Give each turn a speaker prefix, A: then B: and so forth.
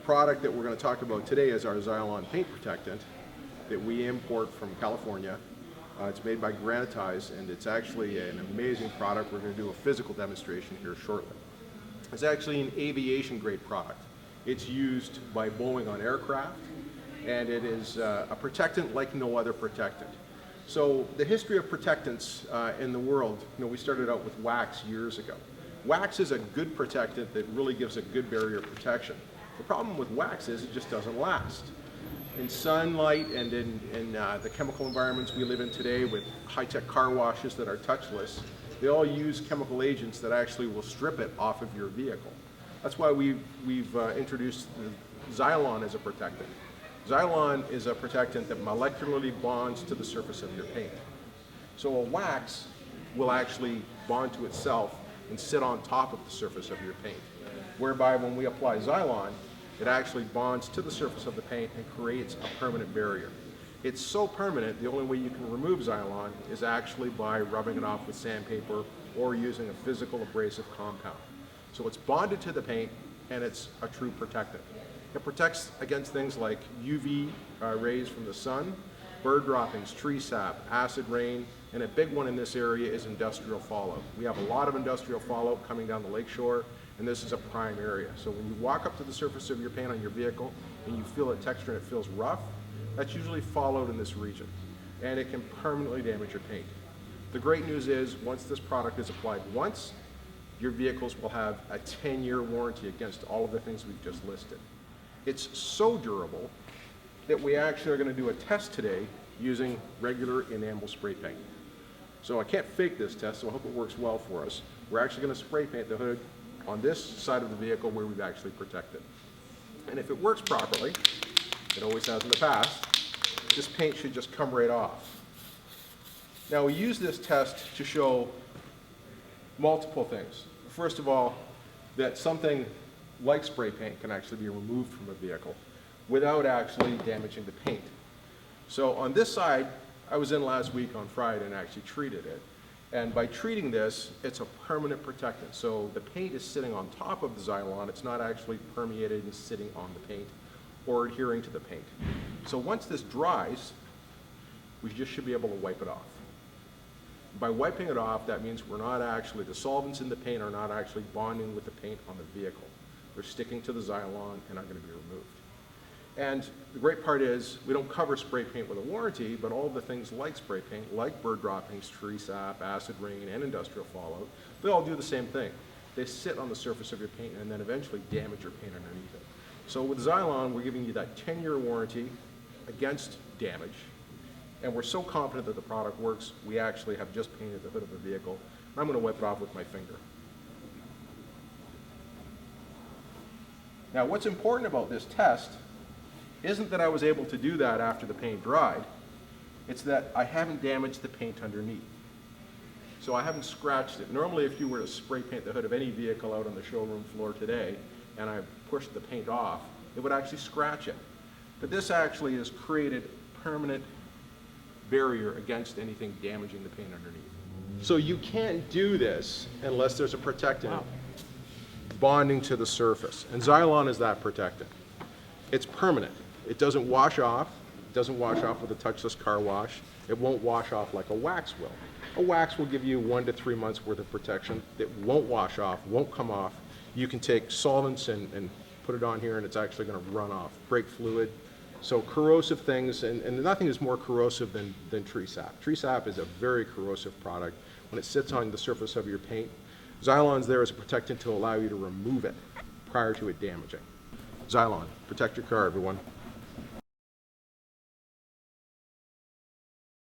A: product that we're going to talk about today is our Xzilon paint protectant that we import from California. It's made by Granitize, and it's actually an amazing product. We're going to do a physical demonstration here shortly. It's actually an aviation grade product. It's used by Boeing on aircraft, and it is a protectant like no other protectant. So the history of protectants in the world, we started out with wax years ago. Wax is a good protectant that really gives a good barrier protection. The problem with wax is it just doesn't last. In sunlight and in the chemical environments we live in today with high-tech car washes that are touchless, they all use chemical agents that actually will strip it off of your vehicle. That's why we've introduced the Xzilon as a protectant. Xzilon is a protectant that molecularly bonds to the surface of your paint. So a wax will actually bond to itself and sit on top of the surface of your paint. Whereby when we apply Xzilon, it actually bonds to the surface of the paint and creates a permanent barrier. It's so permanent, the only way you can remove Xzilon is actually by rubbing it off with sandpaper or using a physical abrasive compound. So it's bonded to the paint, and it's a true protectant. It protects against things like UV rays from the sun, bird droppings, tree sap, acid rain, and a big one in this area is industrial fallout. We have a lot of industrial fallout coming down the lakeshore, and this is a prime area. So when you walk up to the surface of your paint on your vehicle and you feel a texture and it feels rough, that's usually fallout in this region, and it can permanently damage your paint. The great news is once this product is applied once, your vehicles will have a 10-year warranty against all of the things we've just listed. It's so durable that we actually are going to do a test today using regular enamel spray paint. So I can't fake this test, so I hope it works well for us. We're actually going to spray paint the hood on this side of the vehicle where we've actually protected. And if it works properly, it always has in the past, this paint should just come right off. Now we use this test to show multiple things. First of all, that something like spray paint can actually be removed from a vehicle without actually damaging the paint. So on this side, I was in last week on Friday and actually treated it. And by treating this, it's a permanent protectant. So the paint is sitting on top of the Xzilon. It's not actually permeated and sitting on the paint or adhering to the paint. So once this dries, we just should be able to wipe it off. By wiping it off, that means the solvents in the paint are not actually bonding with the paint on the vehicle. They're sticking to the Xzilon and are going to be removed. And the great part is we don't cover spray paint with a warranty, but all of the things like spray paint, like bird droppings, tree sap, acid rain, and industrial fallout, they all do the same thing. They sit on the surface of your paint and then eventually damage your paint underneath it. So with Xzilon, we're giving you that 10-year warranty against damage. And we're so confident that the product works, we actually have just painted the hood of the vehicle. I'm going to wipe it off with my finger. Now what's important about this test isn't that I was able to do that after the paint dried, it's that I haven't damaged the paint underneath. So I haven't scratched it. Normally if you were to spray paint the hood of any vehicle out on the showroom floor today and I pushed the paint off, it would actually scratch it. But this actually has created a permanent barrier against anything damaging the paint underneath. So you can't do this unless there's a protectant bonding to the surface. And Xzilon is that protectant. It's permanent. It doesn't wash off. It doesn't wash off with a touchless car wash. It won't wash off like a wax will. A wax will give you 1 to 3 months worth of protection. It won't wash off, won't come off. You can take solvents and put it on here and it's actually going to run off, brake fluid. So corrosive things, and nothing is more corrosive than tree sap. Tree sap is a very corrosive product. When it sits on the surface of your paint, Xzilon's there as a protectant to allow you to remove it prior to it damaging. Xzilon, protect your car, everyone.